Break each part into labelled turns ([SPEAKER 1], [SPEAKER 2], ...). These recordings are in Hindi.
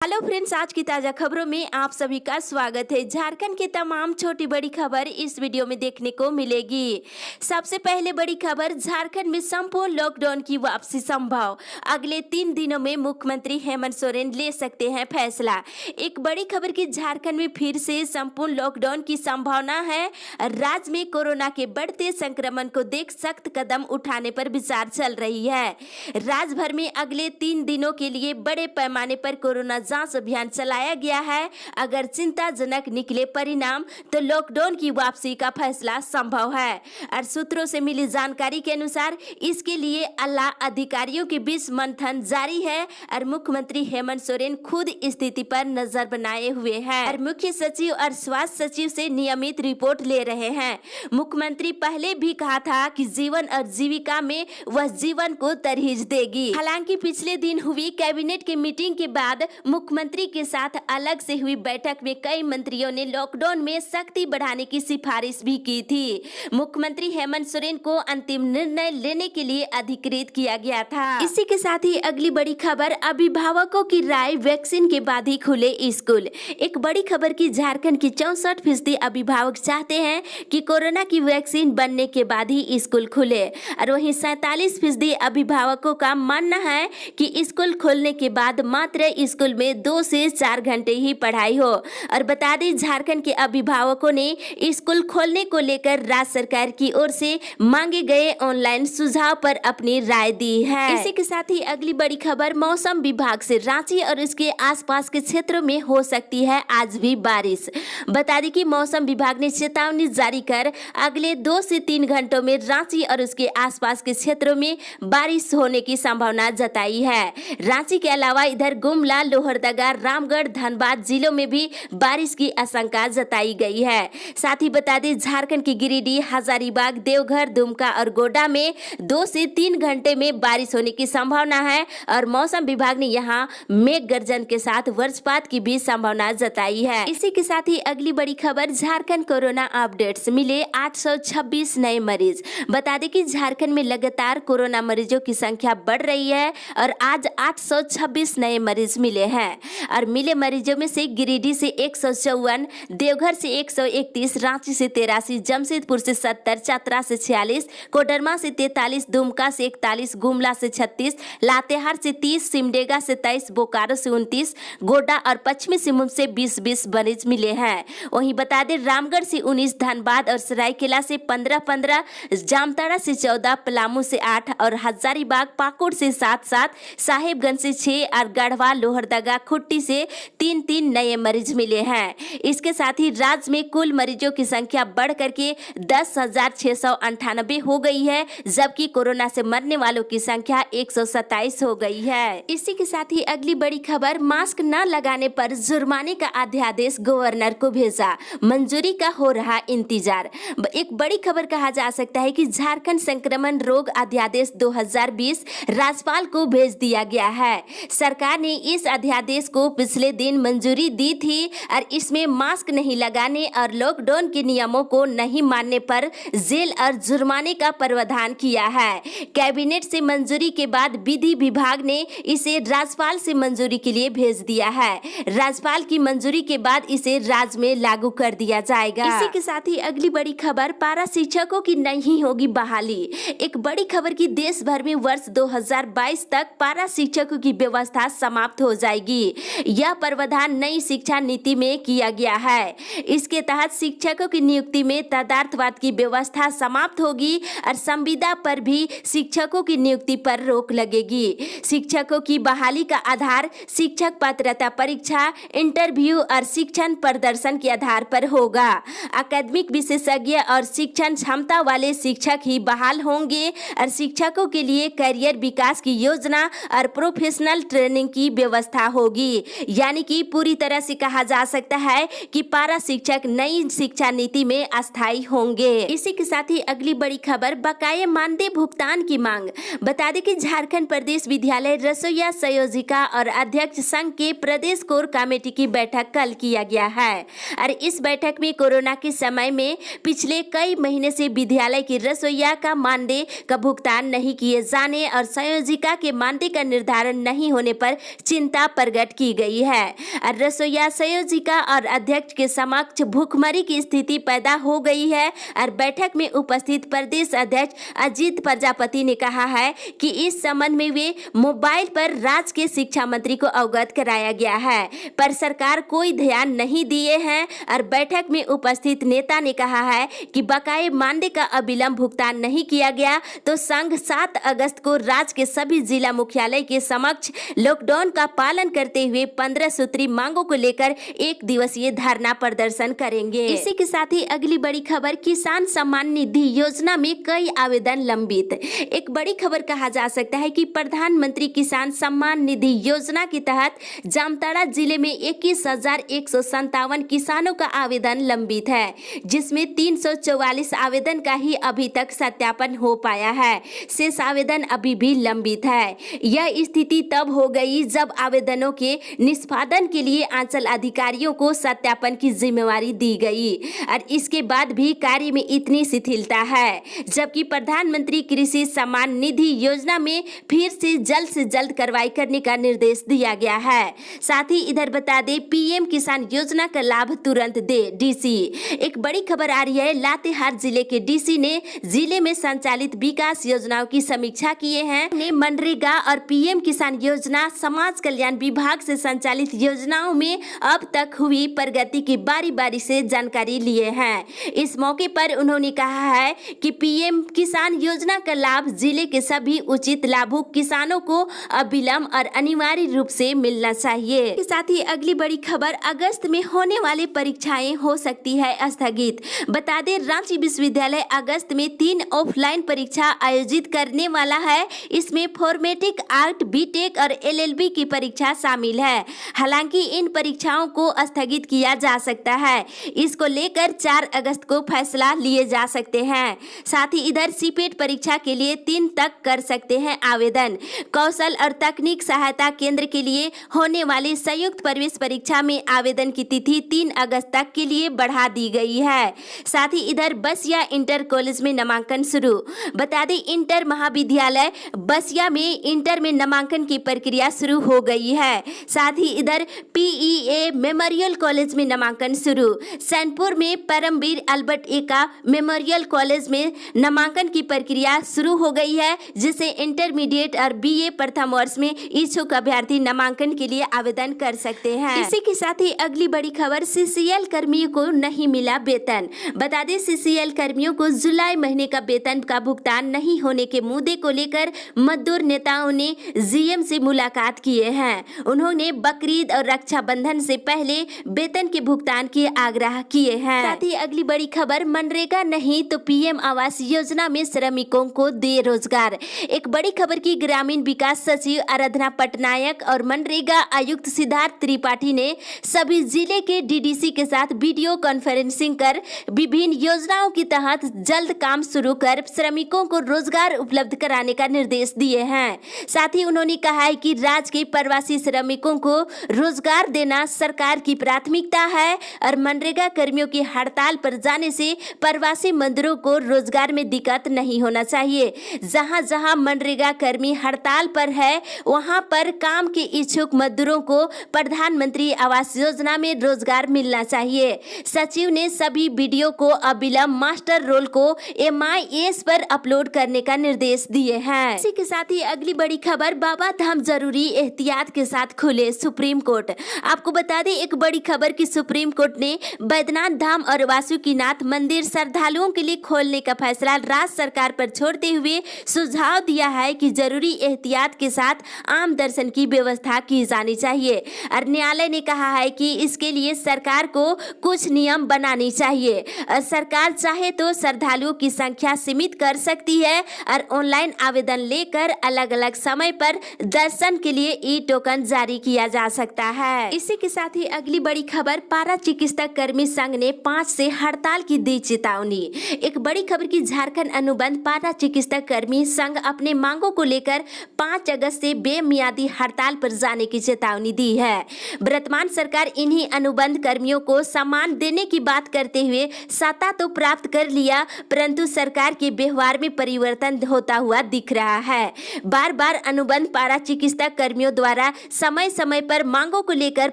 [SPEAKER 1] हेलो फ्रेंड्स, आज की ताजा खबरों में आप सभी का स्वागत है। झारखंड की तमाम छोटी बड़ी खबर इस वीडियो में देखने को मिलेगी। सबसे पहले बड़ी खबर, झारखंड में संपूर्ण लॉकडाउन की वापसी संभव। अगले 3 दिनों में मुख्यमंत्री हेमंत सोरेन ले सकते हैं फैसला। एक बड़ी खबर की झारखंड में फिर से संपूर्ण लॉकडाउन की संभावना है। राज्य में कोरोना के बढ़ते संक्रमण को देख सख्त कदम उठाने पर विचार चल रही है। राज्य भर में अगले 3 दिनों के लिए बड़े पैमाने पर कोरोना जांच अभियान चलाया गया है। अगर चिंताजनक निकले परिणाम तो लॉकडाउन की वापसी का फैसला संभव है। और सूत्रों से मिली जानकारी के अनुसार इसके लिए आला अधिकारियों के बीच मंथन जारी है और मुख्यमंत्री हेमंत सोरेन खुद स्थिति पर नजर बनाए हुए हैं और मुख्य सचिव और स्वास्थ्य सचिव से नियमित रिपोर्ट ले रहे हैं। मुख्यमंत्री पहले भी कहा था कि जीवन और जीविका में वह जीवन को तरजीह देगी। हालांकि पिछले दिन हुई कैबिनेट की मीटिंग के बाद मुख्यमंत्री के साथ अलग से हुई बैठक में कई मंत्रियों ने लॉकडाउन में सख्ती बढ़ाने की सिफारिश भी की थी। मुख्यमंत्री हेमंत सोरेन को अंतिम निर्णय लेने के लिए अधिकृत किया गया था। इसी के साथ ही अगली बड़ी खबर, अभिभावकों की राय, वैक्सीन के बाद ही खुले स्कूल। एक बड़ी खबर की झारखंड की 64% अभिभावक चाहते हैं कि कोरोना की वैक्सीन बनने के बाद ही स्कूल खुले और वहीं 47% अभिभावकों का मानना है कि स्कूल खोलने के बाद मात्र स्कूल में 2 से 4 घंटे ही पढ़ाई हो। और बता दें, झारखंड के अभिभावकों ने स्कूल खोलने को लेकर राज्य सरकार की ओर से मांगे गए ऑनलाइन सुझाव पर अपनी राय दी है। इसी के साथ ही अगली बड़ी खबर, मौसम विभाग से रांची और उसके आसपास के क्षेत्रों में हो सकती है आज भी बारिश। बता दें कि मौसम विभाग ने चेतावनी जारी कर अगले 2 से 3 घंटों में रांची और उसके आसपास के क्षेत्रों में बारिश होने की संभावना जताई है। रांची के अलावा इधर गुमला, लोहरदगा, रामगढ़, धनबाद जिलों में भी बारिश की आशंका जताई गई है। साथ ही बता दें, झारखंड की गिरिडीह, हजारीबाग, देवघर, दुमका और गोड्डा में 2 से 3 घंटे में बारिश होने की संभावना है और मौसम विभाग ने यहां मेघ गर्जन के साथ वज्रपात की भी संभावना जताई है। इसी के साथ ही अगली बड़ी खबर, झारखंड कोरोना अपडेट्स, मिले 826 नए मरीज। बता दें कि झारखंड में लगातार कोरोना मरीजों की संख्या बढ़ रही है और आज 826 नए मरीज मिले हैं और मिले मरीजों में से गिरिडीह से 154, देवघर से 131, रांची से 83, जमशेदपुर से 70, चतरा से 46, कोडरमा से 43, दुमका से 41, गुमला से 36, लातेहार से 30, सिमडेगा से 23, बोकारो से 29, गोड्डा और पश्चिमी सिंहभूम से 20 मरीज मिले हैं। वहीं बता दें, रामगढ़ से 19, धनबाद और सरायकेला से 15, जामताड़ा से 14, पलामू से 8 और हजारीबाग, पाकुड़ से 7, साहेबगंज से 6 और गढ़वा, लोहरदगा, खुट्टी से 3 नए मरीज मिले हैं। इसके साथ ही राज्य में कुल मरीजों की संख्या बढ़ करके 10,698 हो गई है, जबकि कोरोना से मरने वालों की संख्या 127 हो गई है। इसी के साथ ही अगली बड़ी खबर, मास्क न लगाने पर जुर्माने का अध्यादेश गवर्नर को भेजा, मंजूरी का हो रहा इंतजार। एक बड़ी खबर कहा जा सकता है कि झारखंड संक्रमण रोग अध्यादेश 2020 राज्यपाल को भेज दिया गया है। सरकार ने इस अध्यादेश को पिछले दिन मंजूरी दी थी और इसमें मास्क नहीं लगाने और लॉकडाउन के नियमों को नहीं मानने पर जेल और जुर्माने का प्रावधान किया है। कैबिनेट से मंजूरी के बाद विधि विभाग ने इसे राज्यपाल से मंजूरी के लिए भेज दिया है। राज्यपाल की मंजूरी के बाद इसे राज्य में लागू कर दिया जाएगा। इसी के साथ ही अगली बड़ी खबर, पारा शिक्षकों की नहीं होगी बहाली। एक बड़ी खबर की देश भर में वर्ष 2022 तक पारा शिक्षकों की व्यवस्था समाप्त हो जाएगी। यह प्रावधान नई शिक्षा नीति में किया गया है। इसके तहत शिक्षकों की नियुक्ति में तदारखवाद की व्यवस्था समाप्त होगी और संविदा पर भी शिक्षकों की नियुक्ति पर रोक लगेगी। शिक्षकों की बहाली का आधार शिक्षक पात्रता परीक्षा, इंटरव्यू और शिक्षण प्रदर्शन के आधार पर होगा। अकादमिक विशेषज्ञ और शिक्षण क्षमता वाले शिक्षक ही बहाल होंगे और शिक्षकों के लिए करियर विकास की योजना और प्रोफेशनल ट्रेनिंग की व्यवस्था होगी। यानी कि पूरी तरह से कहा जा सकता है कि पारा शिक्षक नई शिक्षा नीति में अस्थायी होंगे। इसी के साथ ही अगली बड़ी खबर, बकाये मानदेय भुगतान की मांग। बता दें कि झारखंड प्रदेश विद्यालय रसोइया संयोजिका और अध्यक्ष संघ के प्रदेश कोर कमेटी की बैठक कल किया गया है और इस बैठक में कोरोना के समय में पिछले कई महीने से विद्यालय की रसोइया का मानदेय का भुगतान नहीं किए जाने और संयोजिका के मानदेय का निर्धारण नहीं होने पर चिंता प्रकट प्रकट की गई है। और रसोईया संयोजिका और अध्यक्ष के समक्ष भूखमरी की स्थिति पैदा हो गई है। और बैठक में उपस्थित प्रदेश अध्यक्ष अजीत प्रजापति ने कहा है कि इस संबंध में वे मोबाइल पर राज्य के शिक्षा मंत्री को अवगत कराया गया है, पर सरकार कोई ध्यान नहीं दिए हैं। और बैठक में उपस्थित नेता ने कहा है कि बकाये मानदेय का अविलंब भुगतान नहीं किया गया तो संघ 7 अगस्त को राज्य के सभी जिला मुख्यालय के समक्ष लॉकडाउन का पालन करते हुए 15 सूत्री मांगों को लेकर 1 दिवसीय धरना प्रदर्शन करेंगे। इसी के साथ ही अगली बड़ी खबर, किसान सम्मान निधि योजना में कई आवेदन लंबित। एक बड़ी खबर कहा जा सकता है कि प्रधानमंत्री किसान सम्मान निधि योजना के तहत जामताड़ा जिले में 21,157 किसानों का आवेदन लंबित है, जिसमें 344 आवेदन का ही अभी तक सत्यापन हो पाया है। शेष आवेदन अभी भी लंबित है। यह स्थिति तब हो गई जब आवेदनों के निष्पादन के लिए अंचल अधिकारियों को सत्यापन की जिम्मेवारी दी गई और इसके बाद भी कार्य में इतनी शिथिलता है, जबकि प्रधानमंत्री कृषि सम्मान निधि योजना में फिर से जल्द कार्रवाई करने का निर्देश दिया गया है। साथ ही इधर बता दें, पीएम किसान योजना का लाभ तुरंत दे डीसी। एक बड़ी खबर आ रही है, लातेहार जिले के डीसी ने जिले में संचालित विकास योजनाओं की समीक्षा किए हैं। ने मनरेगा और पीएम किसान योजना समाज कल्याण विभाग से संचालित योजनाओं में अब तक हुई प्रगति की बारी से जानकारी लिए हैं। इस मौके पर उन्होंने कहा है कि पीएम किसान योजना का लाभ जिले के सभी उचित लाभुक किसानों को अविलंब और अनिवार्य रूप से मिलना चाहिए। इसके साथ ही अगली बड़ी खबर, अगस्त में होने वाली परीक्षाएं हो सकती है स्थगित। बता दें, रांची विश्वविद्यालय अगस्त में 3 ऑफलाइन परीक्षा आयोजित करने वाला है। इसमें फॉर्मेटिक आर्ट, बीटेक और एलएलबी की परीक्षा शामिल है। हालांकि इन परीक्षाओं को स्थगित किया जा सकता है। इसको लेकर 4 अगस्त को फैसला लिए जा सकते हैं। साथ ही इधर सीपेट परीक्षा के लिए 3 तक कर सकते हैं आवेदन। कौशल और तकनीक सहायता केंद्र के लिए होने वाली संयुक्त प्रवेश परीक्षा में आवेदन की तिथि 3 अगस्त तक के लिए बढ़ा दी गई है। साथ ही इधर बसिया इंटर कॉलेज में नामांकन शुरू। बता दें, इंटर महाविद्यालय बसिया में इंटर में नामांकन की प्रक्रिया शुरू हो गई है। साथ ही इधर पीईए मेमोरियल कॉलेज में नामांकन शुरू। सैनपुर में परमवीर अल्बर्ट एका मेमोरियल कॉलेज में नामांकन की प्रक्रिया शुरू हो गई है, जिसे इंटरमीडिएट और बीए प्रथम वर्ष में इच्छुक अभ्यर्थी नामांकन के लिए आवेदन कर सकते हैं। इसी के साथ ही अगली बड़ी खबर, सीसीएल कर्मियों को नहीं मिला वेतन। बता दें, सीसीएल कर्मियों को जुलाई महीने का वेतन का भुगतान नहीं होने के मुद्दे को लेकर मजदूर नेताओं ने जीएम से मुलाकात किए हैं। उन्होंने बकरीद और रक्षाबंधन से पहले वेतन के भुगतान के आग्रह किए हैं। साथ ही अगली बड़ी खबर, मनरेगा नहीं तो पीएम आवास योजना में श्रमिकों को दे रोजगार। एक बड़ी खबर की ग्रामीण विकास सचिव आराधना पटनायक और मनरेगा आयुक्त सिद्धार्थ त्रिपाठी ने सभी जिले के डीडीसी के साथ वीडियो कॉन्फ्रेंसिंग कर विभिन्न योजनाओं के तहत जल्द काम शुरू कर श्रमिकों को रोजगार उपलब्ध कराने का निर्देश दिए हैं। साथ ही उन्होंने कहा है कि राज्य के प्रवासी श्रमिकों को रोजगार देना सरकार की प्राथमिकता है और मनरेगा कर्मियों की हड़ताल पर जाने से प्रवासी मजदूरों को रोजगार में दिक्कत नहीं होना चाहिए। जहां जहां मनरेगा कर्मी हड़ताल पर है, वहां पर काम के इच्छुक मजदूरों को प्रधानमंत्री आवास योजना में रोजगार मिलना चाहिए। सचिव ने सभी वीडियो को अविलंब मास्टर रोल को MIS पर अपलोड करने का निर्देश दिए हैं। इसी के साथ ही अगली बड़ी खबर, बाबा धाम जरूरी एहतियात के साथ खुले सुप्रीम कोर्ट। आपको बता दें, एक बड़ी खबर की सुप्रीम कोर्ट ने बैद्यनाथ धाम और वासुकीनाथ मंदिर श्रद्धालुओं के लिए खोलने का फैसला राज्य सरकार पर छोड़ते हुए सुझाव दिया है कि जरूरी एहतियात के साथ आम दर्शन की व्यवस्था की जानी चाहिए। और न्यायालय ने कहा है कि इसके लिए सरकार को कुछ नियम बनानी चाहिए। और सरकार चाहे तो श्रद्धालुओं की संख्या सीमित कर सकती है और ऑनलाइन आवेदन लेकर अलग अलग समय पर दर्शन के लिए ई टोकन जारी किया जा सकता है। इसी के साथ ही अगली बड़ी खबर, पारा चिकित्सक कर्मी संघ ने 5 से हड़ताल की दी चेतावनी। एक बड़ी खबर की, झारखंड अनुबंध पारा चिकित्सक कर्मी संघ अपने मांगों को लेकर 5 अगस्त से बेमियादी हड़ताल पर जाने की चेतावनी दी है। वर्तमान सरकार इन्हीं अनुबंध कर्मियों को सम्मान देने की बात करते हुए सत्ता तो प्राप्त कर लिया, परंतु सरकार के व्यवहार में परिवर्तन होता हुआ दिख रहा है। बार बार अनुबंध पारा चिकित्सक कर्मियों द्वारा समय समय पर मांगों को लेकर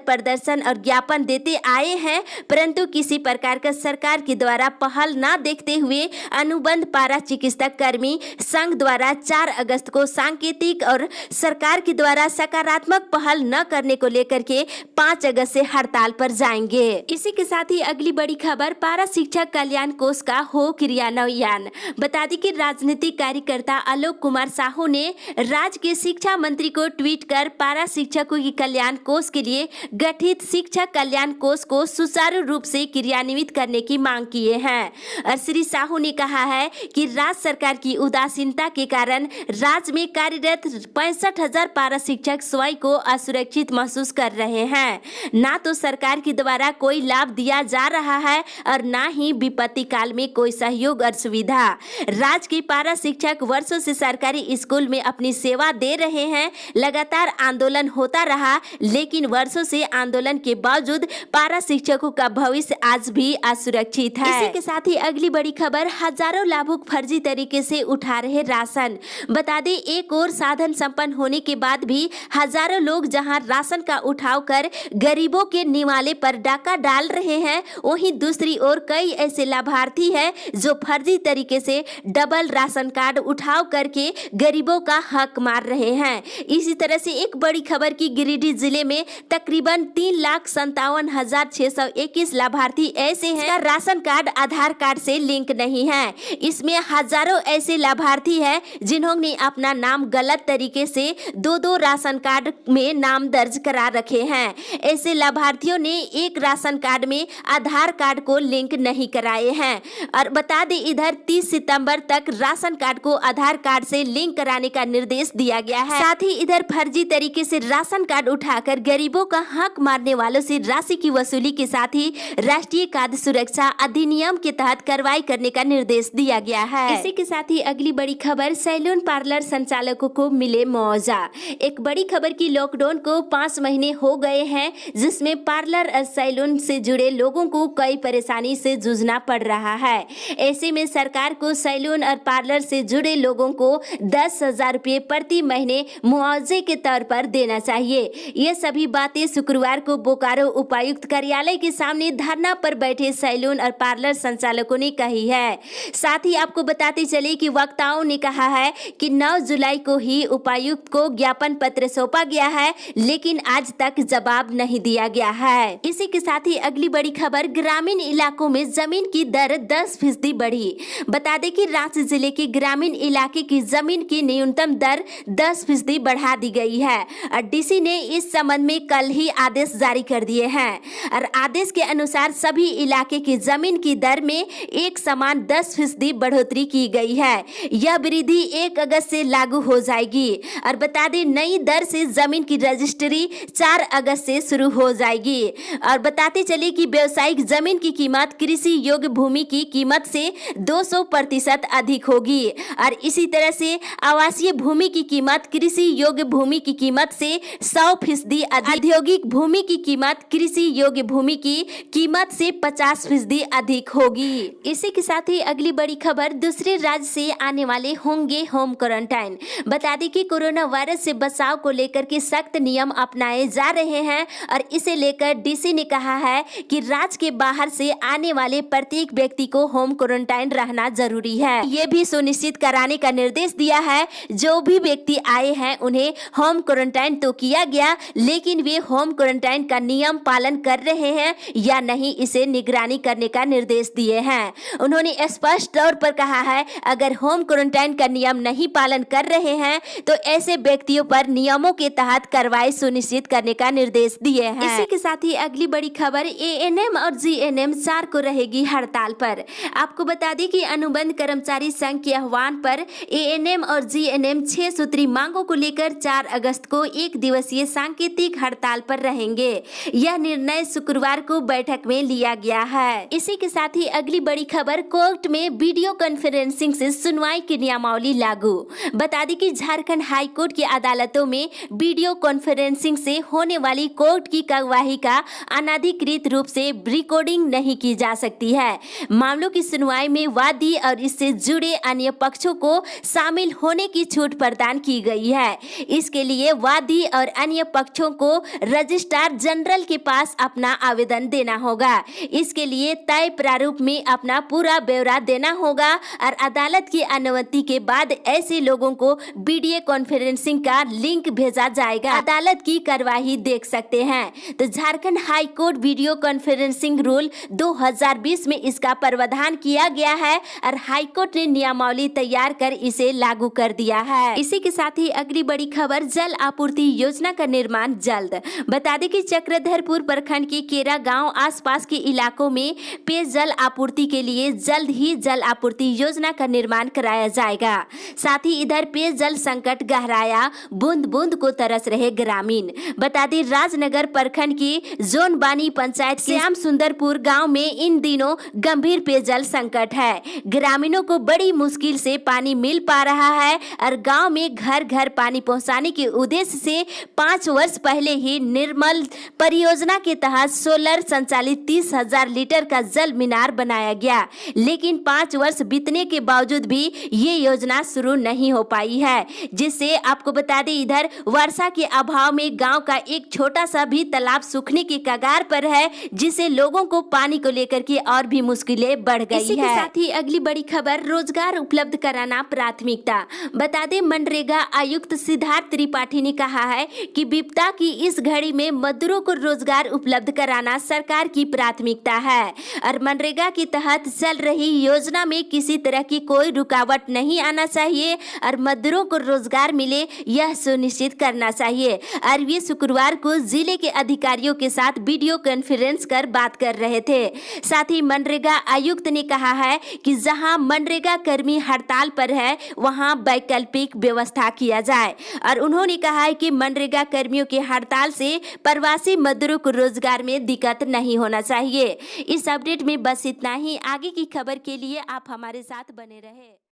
[SPEAKER 1] प्रदर्शन और ज्ञापन देते आए हैं, परंतु किसी प्रकार का सरकार के द्वारा पहल न देखते हुए अनुबंध पारा चिकित्सक कर्मी संघ द्वारा 4 अगस्त को सांकेतिक और सरकार के द्वारा सकारात्मक पहल न करने को लेकर के 5 अगस्त से हड़ताल पर जाएंगे। इसी के साथ ही अगली बड़ी खबर, पारा शिक्षक कल्याण कोष का हो क्रियान्वयन। बता दें कि राजनीतिक कार्यकर्ता आलोक कुमार साहू ने राज्य के शिक्षा मंत्री को ट्वीट कर पारा शिक्षकों की कल्याण कोष के लिए गठित शिक्षक कल्याण कोष को सुचारू रूप से क्रियान्वित करने की मांग किए हैं। और श्री साहू ने कहा है कि राज्य सरकार की उदासीनता के कारण राज्य में कार्यरत 65,000 पारा शिक्षक स्वयं को असुरक्षित महसूस कर रहे हैं। ना तो सरकार के द्वारा कोई लाभ दिया जा रहा है और ना ही विपत्ति काल में कोई सहयोग और सुविधा। राज्य के पारा शिक्षक वर्षों से सरकारी स्कूल में अपनी सेवा दे रहे हैं। लगातार आंदोलन होता रहा, लेकिन वर्षों से आंदोलन के बावजूद पारा शिक्षकों का भविष्य आज भी असुरक्षित है। इसी के साथ ही अगली बड़ी खबर, हजारों लाभुक फर्जी तरीके से उठा रहे राशन। बता दें, एक और साधन संपन्न होने के बाद भी हजारों लोग जहां राशन का उठाव कर गरीबों के निवाले पर डाका डाल रहे हैं, वहीं दूसरी ओर कई ऐसे लाभार्थी हैं जो फर्जी तरीके से डबल राशन कार्ड उठाव करके गरीबों का हक मार रहे हैं। इसी तरह से एक बड़ी खबर की गिरिडीह जिले में तकरीबन 3,57,621 लाभार्थी ऐसे हैं राशन कार्ड आधार कार्ड से लिंक नहीं है। इसमें हजारों ऐसे लाभार्थी हैं जिन्होंने अपना नाम गलत तरीके से 2 राशन कार्ड में नाम दर्ज करा रखे हैं। ऐसे लाभार्थियों ने एक राशन कार्ड में आधार कार्ड को लिंक नहीं कराए हैं। और बता दें, इधर 30 सितंबर तक राशन कार्ड को आधार कार्ड से लिंक कराने का निर्देश दिया गया है। साथ ही इधर फर्जी तरीके से राशन कार्ड उठाकर गरीबों का हक मारने वालों से राशि की वसूली के साथ ही राष्ट्रीय खाद्य सुरक्षा अधिनियम के तहत कार्रवाई करने का निर्देश दिया गया है। इसी के साथ ही अगली बड़ी खबर, सैलून पार्लर संचालकों को मिले मुआवजा। एक बड़ी खबर की लॉकडाउन को 5 महीने हो गए हैं, जिसमें पार्लर और सैलून से जुड़े लोगों को कई परेशानी से जूझना पड़ रहा है। ऐसे में सरकार को सैलून और पार्लर से जुड़े लोगों को 10,000 रुपये प्रति महीने मुआवजे के तौर पर देना चाहिए। ये सभी बातें शुक्रवार को बोकारो उपायुक्त कार्यालय के सामने धरना पर बैठे सैलून और पार्लर संचालकों ने कही है। साथ ही आपको बताते चले कि वक्ताओं ने कहा है कि 9 जुलाई को ही उपायुक्त को ज्ञापन पत्र सौंपा गया है, लेकिन आज तक जवाब नहीं दिया गया है। इसी के साथ ही अगली बड़ी खबर, ग्रामीण इलाकों में जमीन की दर 10% बढ़ी। बता दें कि रांची जिले के ग्रामीण इलाके की जमीन की न्यूनतम दर 10% बढ़ा दी गई है और डीसी ने इस संबंध में कल ही आदेश जारी कर दिए हैं। और आदेश के अनुसार सभी इलाके की जमीन की दर में एक समान 10% बढ़ोतरी की गई है। यह वृद्धि 1 अगस्त से लागू हो जाएगी। और बता दें, नई दर से जमीन की रजिस्ट्री 4 अगस्त से शुरू हो जाएगी। और बताते चले कि व्यवसायिक जमीन की कीमत कृषि योग्य भूमि की कीमत से 200% अधिक होगी। और इसी तरह से आवासीय भूमि की कीमत कृषि योग्य भूमि की कीमत से 100% औद्योगिक भूमि की कीमत कृषि योग्य भूमि की कीमत से 50% अधिक होगी। इसी के साथ ही अगली बड़ी खबर, दूसरे राज्य से आने वाले होंगे होम क्वारंटाइन। बता दें कि कोरोना वायरस से बचाव को लेकर के सख्त नियम अपनाए जा रहे हैं और इसे लेकर डीसी ने कहा है कि राज्य के बाहर से आने वाले प्रत्येक व्यक्ति को होम क्वारंटाइन रहना जरूरी है। ये भी सुनिश्चित कराने का निर्देश दिया है। जो भी व्यक्ति आए हैं उन्हें होम क्वारंटाइन तो किया गया, लेकिन वे होम क्वारंटाइन का नियम पालन कर रहे हैं या नहीं, इसे निगरानी करने का निर्देश दिए हैं। उन्होंने स्पष्ट तौर पर कहा है, अगर होम क्वारंटाइन का नियम नहीं पालन कर रहे हैं तो ऐसे व्यक्तियों पर नियमों के तहत कार्रवाई सुनिश्चित करने का निर्देश दिए हैं। इसी के साथ ही अगली बड़ी खबर, एएनएम और जीएनएम 4 को रहेगी हड़ताल पर। आपको बता दें कि अनुबंध कर्मचारी संघ के आह्वान पर एएनएम और जीएनएम 6 सूत्री मांगों को लेकर 4 अगस्त को 1 दिवसीय सांकेतिक हड़ताल पर रहेंगे। यह निर्णय शुक्रवार को बैठक में लिया गया है। इसी के साथ ही अगली बड़ी खबर, कोर्ट में वीडियो कॉन्फ्रेंसिंग से सुनवाई की नियमावली लागू। बता दें कि झारखंड हाई कोर्ट की अदालतों में वीडियो कॉन्फ्रेंसिंग से होने वाली कोर्ट की कार्यवाही का अनाधिकृत रूप से रिकॉर्डिंग नहीं की जा सकती है। मामलों की सुनवाई में वादी और इससे जुड़े अन्य पक्षों को शामिल होने की छूट प्रदान की गई है। इसके लिए वादी और अन्य पक्षों को रजिस्ट्रार जनरल के पास अपना आवेदन देना होगा। इसके लिए तय प्रारूप में अपना पूरा ब्यौरा देना होगा और अदालत की अनुमति के बाद ऐसे लोगों को वीडियो कॉन्फ्रेंसिंग का लिंक भेजा जाएगा। अदालत की कार्यवाही देख सकते हैं। तो Jharkhand high court video conferencing rule 2020 में इसका प्रावधान किया गया है और हाई कोर्ट ने नियमावली तैयार कर इसे लागू कर दिया है। इसी के साथ ही अगली बड़ी खबर, जल आपूर्ति योजना का निर्माण जल्द। बता दें कि चक्रधरपुर प्रखंड के केरा गांव आसपास के इलाकों में पेयजल आपूर्ति के लिए जल्द ही जल आपूर्ति योजना का निर्माण कराया जाएगा। साथ ही इधर पेयजल संकट गहराया, बूंद बूंद को तरस रहे ग्रामीण। बता दें राजनगर प्रखंड की जोनबानी पंचायत श्याम सुंदरपुर गांव में इन दिनों गंभीर पेयजल संकट है। ग्रामीणों को बड़ी मुश्किल से पानी मिल पा रहा है और गांव में घर घर पानी पहुंचाने के उद्देश्य से 5 वर्ष पहले ही निर्मल परियोजना के तहत सोलर संचालित 30,000 लीटर का जल मीनार बनाया गया, लेकिन 5 वर्ष बीतने के बावजूद भी ये योजना शुरू नहीं हो पाई है। जिससे आपको बता दें इधर वर्षा के अभाव में गांव का एक छोटा सा भी तालाब सूखने की कगार पर है, जिससे लोगों को पानी को लेकर के और भी मुश्किलें बढ़ गई है। इसी के साथ ही अगली बड़ी खबर, रोजगार उपलब्ध कराना प्राथमिकता। बता दें मनरेगा आयुक्त सिद्धार्थ त्रिपाठी ने कहा है कि विपदा की इस घड़ी में मजदूरों को रोजगार उपलब्ध कराना सरकार की प्राथमिकता है और मनरेगा के तहत चल रही योजना में किसी तरह की कोई रुकावट नहीं आना चाहिए और मजदूरों को रोजगार मिले यह सुनिश्चित करना चाहिए। और वे शुक्रवार को जिले के अधिकारियों के साथ वीडियो कॉन्फ्रेंस कर बात कर रहे थे। साथ ही मनरेगा आयुक्त ने कहा है कि जहां मनरेगा कर्मी हड़ताल पर है वहां वैकल्पिक व्यवस्था किया जाए और उन्होंने कहा है कि मनरेगा कर्मियों के हड़ताल से प्रवासी मजदूरों को रोजगार में दिक्कत नहीं होना चाहिए। इस अपडेट में बस इतना ही। आगे की खबर के लिए आप हमारे साथ बने रहे।